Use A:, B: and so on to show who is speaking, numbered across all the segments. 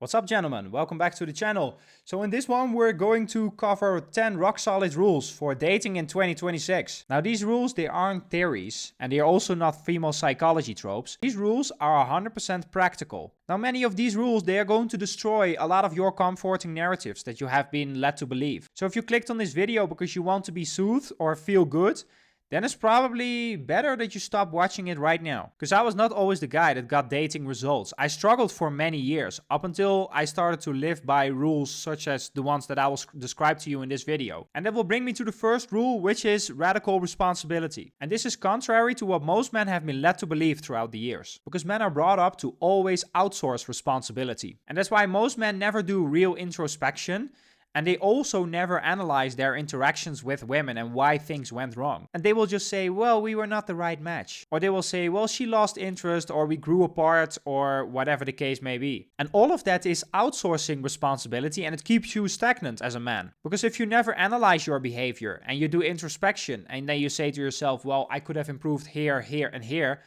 A: What's up, gentlemen? Welcome back to the channel. So in this one we're going to cover 10 rock solid rules for dating in 2026. Now these rules, they aren't theories and they are also not female psychology tropes. These rules are 100% practical. Now many of these rules, they are going to destroy a lot of your comforting narratives that you have been led to believe. So if you clicked on this video because you want to be soothed or feel good, then it's probably better that you stop watching it right now. Because I was not always the guy that got dating results. I struggled for many years, up until I started to live by rules such as the ones that I will describe to you in this video. And that will bring me to the first rule, which is radical responsibility. And this is contrary to what most men have been led to believe throughout the years. Because men are brought up to always outsource responsibility. And that's why most men never do real introspection. And they also never analyze their interactions with women and why things went wrong. And they will just say, well, we were not the right match. Or they will say, well, she lost interest, or we grew apart, or whatever the case may be. And all of that is outsourcing responsibility, and it keeps you stagnant as a man. Because if you never analyze your behavior and you do introspection and then you say to yourself, well, I could have improved here, here, and here,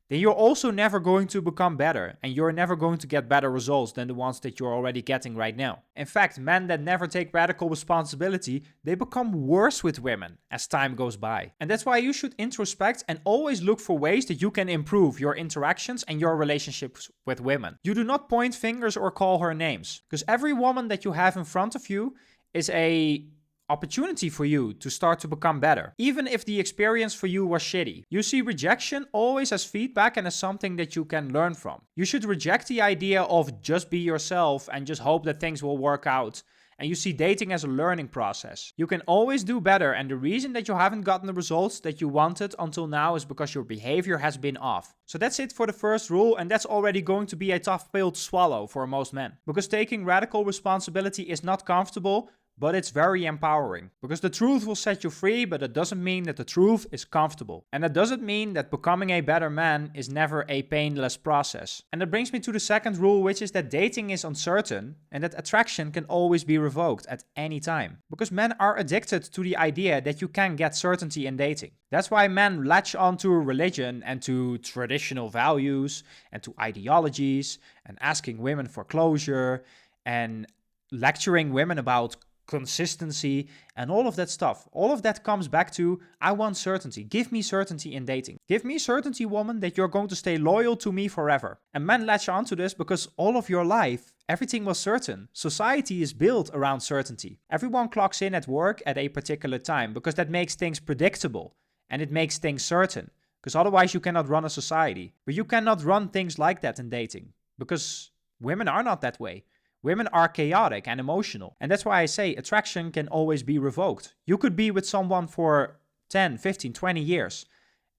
A: then you're also never going to become better, and you're never going to get better results than the ones that you're already getting right now. In fact, men that never take radical responsibility, they become worse with women as time goes by. And that's why you should introspect and always look for ways that you can improve your interactions and your relationships with women. You do not point fingers or call her names, because every woman that you have in front of you is a opportunity for you to start to become better. Even if the experience for you was shitty. You see rejection always as feedback and as something that you can learn from. You should reject the idea of just be yourself and just hope that things will work out. And you see dating as a learning process. You can always do better, and the reason that you haven't gotten the results that you wanted until now is because your behavior has been off. So that's it for the first rule, and that's already going to be a tough pill to swallow for most men. Because taking radical responsibility is not comfortable, but it's very empowering. Because the truth will set you free, but it doesn't mean that the truth is comfortable. And that doesn't mean that becoming a better man is never a painless process. And that brings me to the second rule, which is that dating is uncertain and that attraction can always be revoked at any time. Because men are addicted to the idea that you can get certainty in dating. That's why men latch onto religion and to traditional values and to ideologies and asking women for closure and lecturing women about consistency and all of that stuff. All of that comes back to, I want certainty. Give me certainty in dating. Give me certainty, woman, that you're going to stay loyal to me forever. And men latch onto this because all of your life, everything was certain. Society is built around certainty. Everyone clocks in at work at a particular time because that makes things predictable and it makes things certain. Because otherwise you cannot run a society. But you cannot run things like that in dating because women are not that way. Women are chaotic and emotional. And that's why I say attraction can always be revoked. You could be with someone for 10, 15, 20 years.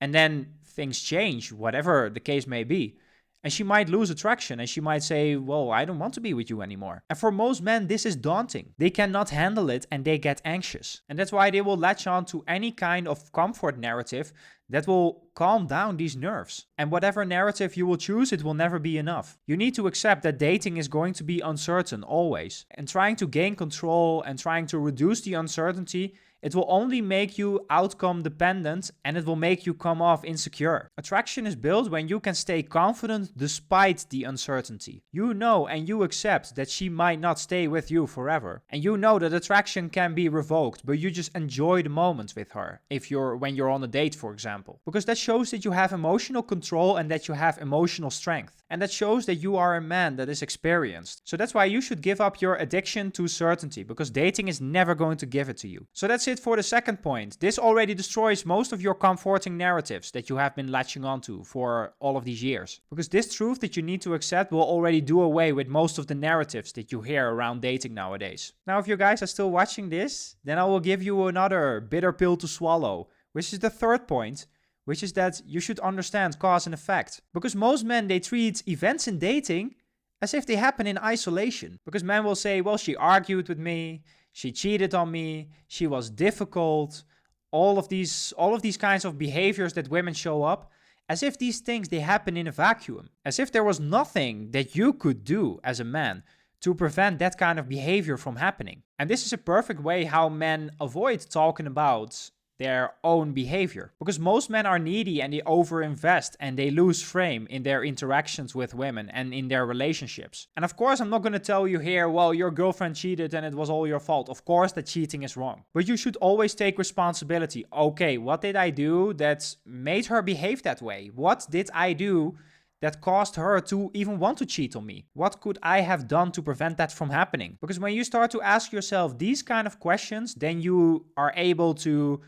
A: And then things change, whatever the case may be. And she might lose attraction and she might say, well, I don't want to be with you anymore. And for most men, this is daunting. They cannot handle it and they get anxious. And that's why they will latch on to any kind of comfort narrative that will calm down these nerves. And whatever narrative you will choose, it will never be enough. You need to accept that dating is going to be uncertain always. And trying to gain control and trying to reduce the uncertainty, it will only make you outcome dependent and it will make you come off insecure. Attraction is built when you can stay confident despite the uncertainty. You know and you accept that she might not stay with you forever. And you know that attraction can be revoked, but you just enjoy the moments with her when you're on a date, for example. Because that shows that you have emotional control and that you have emotional strength. And that shows that you are a man that is experienced. So that's why you should give up your addiction to certainty, because dating is never going to give it to you. So that's it for the second point. This already destroys most of your comforting narratives that you have been latching onto for all of these years. Because this truth that you need to accept will already do away with most of the narratives that you hear around dating nowadays. Now, if you guys are still watching this, then I will give you another bitter pill to swallow, which is the third point, which is that you should understand cause and effect. Because most men, they treat events in dating as if they happen in isolation. Because men will say, well, she argued with me, she cheated on me, she was difficult, all of these kinds of behaviors that women show up, as if these things, they happen in a vacuum. As if there was nothing that you could do as a man to prevent that kind of behavior from happening. And this is a perfect way how men avoid talking about their own behavior. Because most men are needy and they overinvest and they lose frame in their interactions with women and in their relationships. And of course, I'm not going to tell you here, well, your girlfriend cheated and it was all your fault. Of course, that cheating is wrong. But you should always take responsibility. Okay, what did I do that made her behave that way? What did I do that caused her to even want to cheat on me? What could I have done to prevent that from happening? Because when you start to ask yourself these kind of questions, then you are able to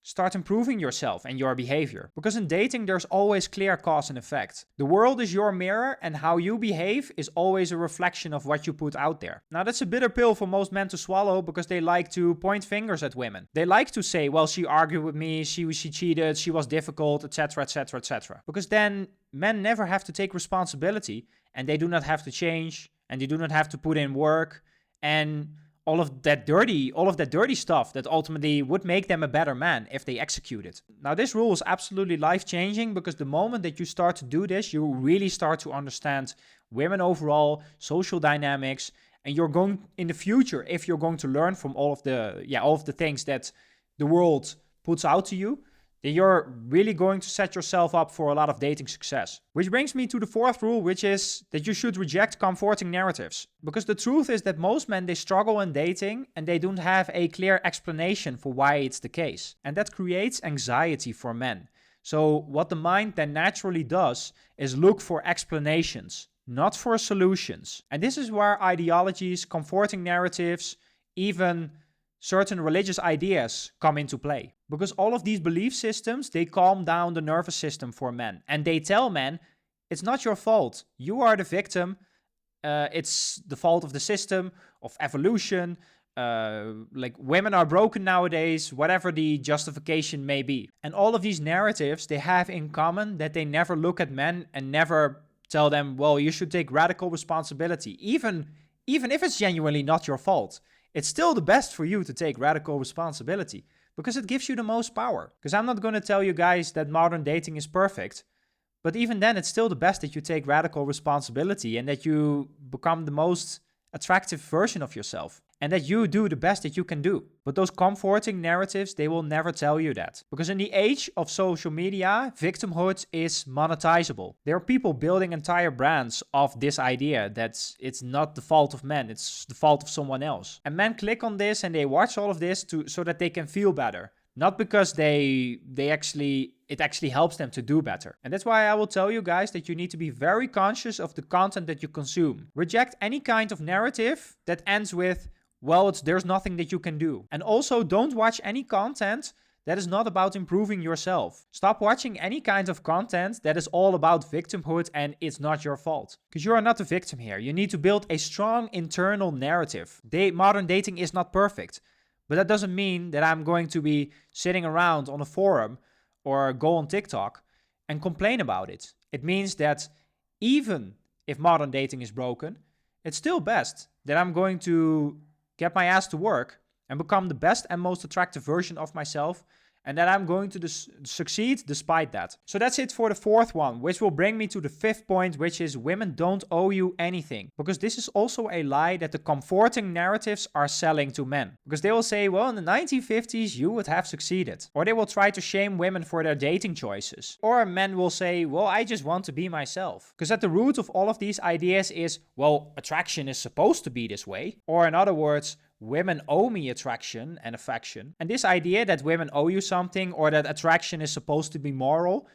A: start improving yourself and your behavior. Because in dating, there's always clear cause and effect. The world is your mirror, and how you behave is always a reflection of what you put out there. Now, that's a bitter pill for most men to swallow because they like to point fingers at women. They like to say, well, she argued with me, she cheated, she was difficult, etc., etc., etc. Because then men never have to take responsibility, and they do not have to change, and they do not have to put in work, and all of that dirty stuff that ultimately would make them a better man if they execute it. Now, this rule is absolutely life-changing because the moment that you start to do this, you really start to understand women overall, social dynamics, and you're going in the future, if you're going to learn from all of the things that the world puts out to you, then you're really going to set yourself up for a lot of dating success. Which brings me to the fourth rule, which is that you should reject comforting narratives. Because the truth is that most men, they struggle in dating and they don't have a clear explanation for why it's the case. And that creates anxiety for men. So what the mind then naturally does is look for explanations, not for solutions. And this is where ideologies, comforting narratives, even certain religious ideas come into play. Because all of these belief systems, they calm down the nervous system for men. And they tell men, it's not your fault. You are the victim. It's the fault of the system, of evolution. Like women are broken nowadays, whatever the justification may be. And all of these narratives, they have in common that they never look at men and never tell them, well, you should take radical responsibility. Even if it's genuinely not your fault. It's still the best for you to take radical responsibility because it gives you the most power. Because I'm not going to tell you guys that modern dating is perfect, but even then it's still the best that you take radical responsibility and that you become the most attractive version of yourself and that you do the best that you can do. But those comforting narratives, they will never tell you that. Because in the age of social media, victimhood is monetizable. There are people building entire brands of this idea that it's not the fault of men, it's the fault of someone else. And men click on this and they watch all of this so that they can feel better. Not because it actually helps them to do better. And that's why I will tell you guys that you need to be very conscious of the content that you consume. Reject any kind of narrative that ends with, well, there's nothing that you can do. And also don't watch any content that is not about improving yourself. Stop watching any kind of content that is all about victimhood and it's not your fault. Because you are not the victim here. You need to build a strong internal narrative. Modern dating is not perfect. But that doesn't mean that I'm going to be sitting around on a forum or go on TikTok and complain about it. It means that even if modern dating is broken, it's still best that I'm going to get my ass to work and become the best and most attractive version of myself, and that I'm going to succeed despite that. So that's it for the fourth one, which will bring me to the fifth point, which is women don't owe you anything. Because this is also a lie that the comforting narratives are selling to men. Because they will say, well, in the 1950s, you would have succeeded. Or they will try to shame women for their dating choices. Or men will say, well, I just want to be myself. Because at the root of all of these ideas is, well, attraction is supposed to be this way. Or in other words, women owe me attraction and affection. And this idea that women owe you something or that attraction is supposed to be moral,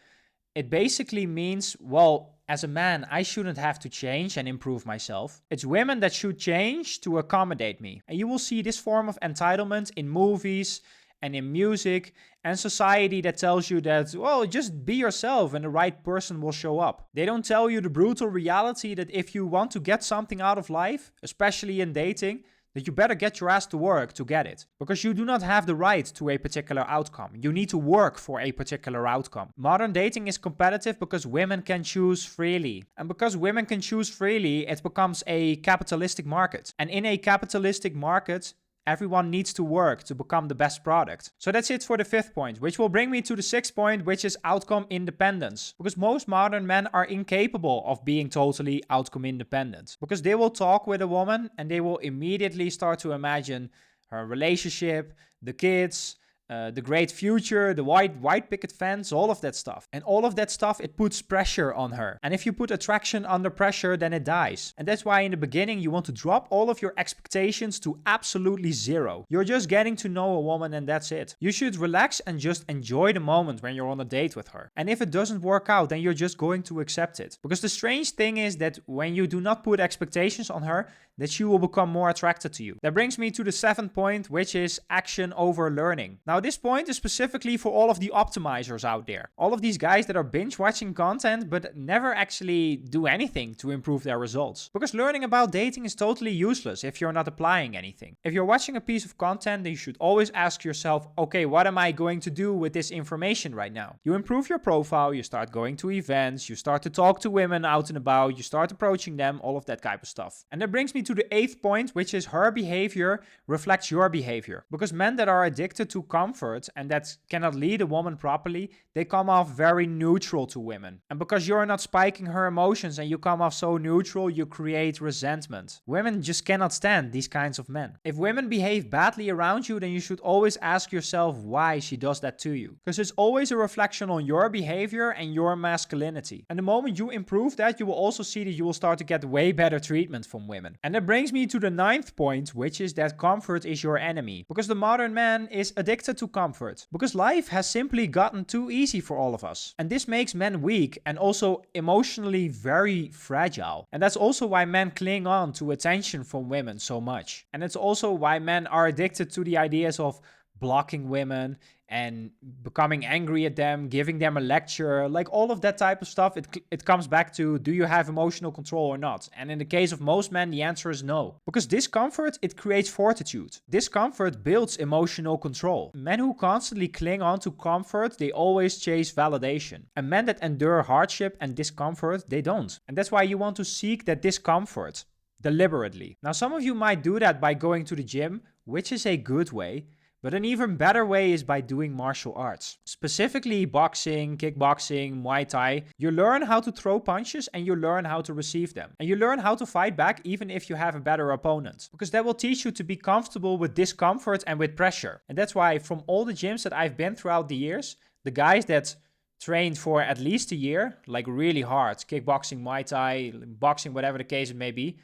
A: it basically means, well, as a man, I shouldn't have to change and improve myself. It's women that should change to accommodate me. And you will see this form of entitlement in movies and in music and society that tells you that, well, just be yourself and the right person will show up. They don't tell you the brutal reality that if you want to get something out of life, especially in dating, that you better get your ass to work to get it. Because you do not have the right to a particular outcome. You need to work for a particular outcome. Modern dating is competitive because women can choose freely. And because women can choose freely, it becomes a capitalistic market. And in a capitalistic market, everyone needs to work to become the best product. So that's it for the fifth point, which will bring me to the sixth point, which is outcome independence. Because most modern men are incapable of being totally outcome independent. Because they will talk with a woman and they will immediately start to imagine her relationship, the kids, the great future, the white picket fence, all of that stuff. And all of that stuff, it puts pressure on her. And if you put attraction under pressure, then it dies. And that's why in the beginning, you want to drop all of your expectations to absolutely zero. You're just getting to know a woman and that's it. You should relax and just enjoy the moment when you're on a date with her. And if it doesn't work out, then you're just going to accept it. Because the strange thing is that when you do not put expectations on her, that she will become more attracted to you. That brings me to the 7th point, which is action over learning. Now, this point is specifically for all of the optimizers out there. All of these guys that are binge watching content, but never actually do anything to improve their results. Because learning about dating is totally useless if you're not applying anything. If you're watching a piece of content, then you should always ask yourself, okay, what am I going to do with this information right now? You improve your profile, you start going to events, you start to talk to women out and about, you start approaching them, all of that type of stuff. And that brings me to the 8th point, which is her behavior reflects your behavior. Because men that are addicted to comfort and that cannot lead a woman properly, they come off very neutral to women. And because you're not spiking her emotions and you come off so neutral, you create resentment. Women just cannot stand these kinds of men. If women behave badly around you, then you should always ask yourself why she does that to you. Because it's always a reflection on your behavior and your masculinity. And the moment you improve that, you will also see that you will start to get way better treatment from women. And that brings me to the 9th point, which is that comfort is your enemy. Because the modern man is addicted to comfort. Because life has simply gotten too easy for all of us. And this makes men weak and also emotionally very fragile. And that's also why men cling on to attention from women so much. And it's also why men are addicted to the ideas of blocking women and becoming angry at them, giving them a lecture, like all of that type of stuff. It comes back to, do you have emotional control or not? And in the case of most men, the answer is no. Because discomfort, it creates fortitude. Discomfort builds emotional control. Men who constantly cling on to comfort, they always chase validation. And men that endure hardship and discomfort, they don't. And that's why you want to seek that discomfort deliberately. Now, some of you might do that by going to the gym, which is a good way. But an even better way is by doing martial arts. Specifically boxing, kickboxing, Muay Thai. You learn how to throw punches and you learn how to receive them. And you learn how to fight back even if you have a better opponent. Because that will teach you to be comfortable with discomfort and with pressure. And that's why from all the gyms that I've been throughout the years, the guys that trained for at least a year, like really hard, kickboxing, Muay Thai, boxing, whatever the case it may be,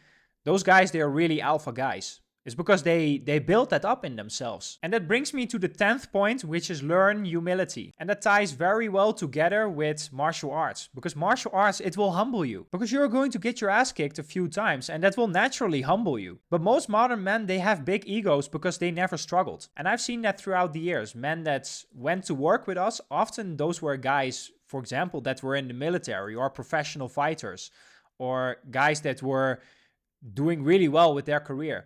A: those guys, they are really alpha guys. It's because they built that up in themselves. And that brings me to the 10th point, which is learn humility. And that ties very well together with martial arts. Because martial arts, it will humble you. Because you're going to get your ass kicked a few times and that will naturally humble you. But most modern men, they have big egos because they never struggled. And I've seen that throughout the years. Men that went to work with us, often those were guys, for example, that were in the military or professional fighters. Or guys that were doing really well with their career.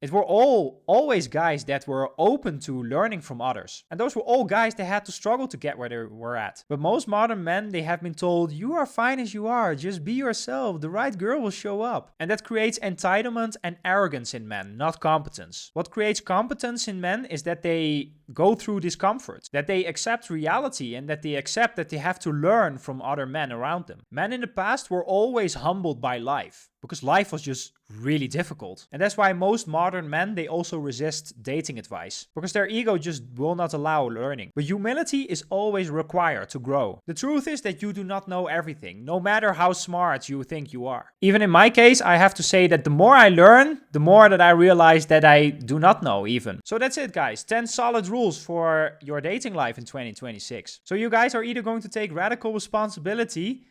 A: It were always guys that were open to learning from others. And those were all guys that had to struggle to get where they were at. But most modern men, they have been told, you are fine as you are, just be yourself, the right girl will show up. And that creates entitlement and arrogance in men, not competence. What creates competence in men is that they go through discomfort, that they accept reality and that they accept that they have to learn from other men around them. Men in the past were always humbled by life. Because life was just really difficult. And that's why most modern men, they also resist dating advice. Because their ego just will not allow learning. But humility is always required to grow. The truth is that you do not know everything, no matter how smart you think you are. Even in my case, I have to say that the more I learn, the more that I realize that I do not know even. So that's it, guys. 10 solid rules for your dating life in 2026. So you guys are either going to take radical responsibility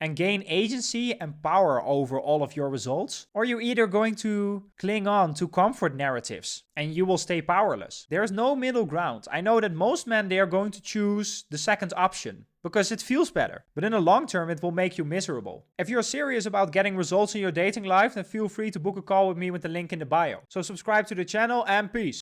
A: and gain agency and power over all of your results, or you're either going to cling on to comfort narratives and you will stay powerless. There's no middle ground. I know that most men, they are going to choose the second option because it feels better, but in the long term, it will make you miserable. If you're serious about getting results in your dating life, then feel free to book a call with me with the link in the bio. So subscribe to the channel and peace.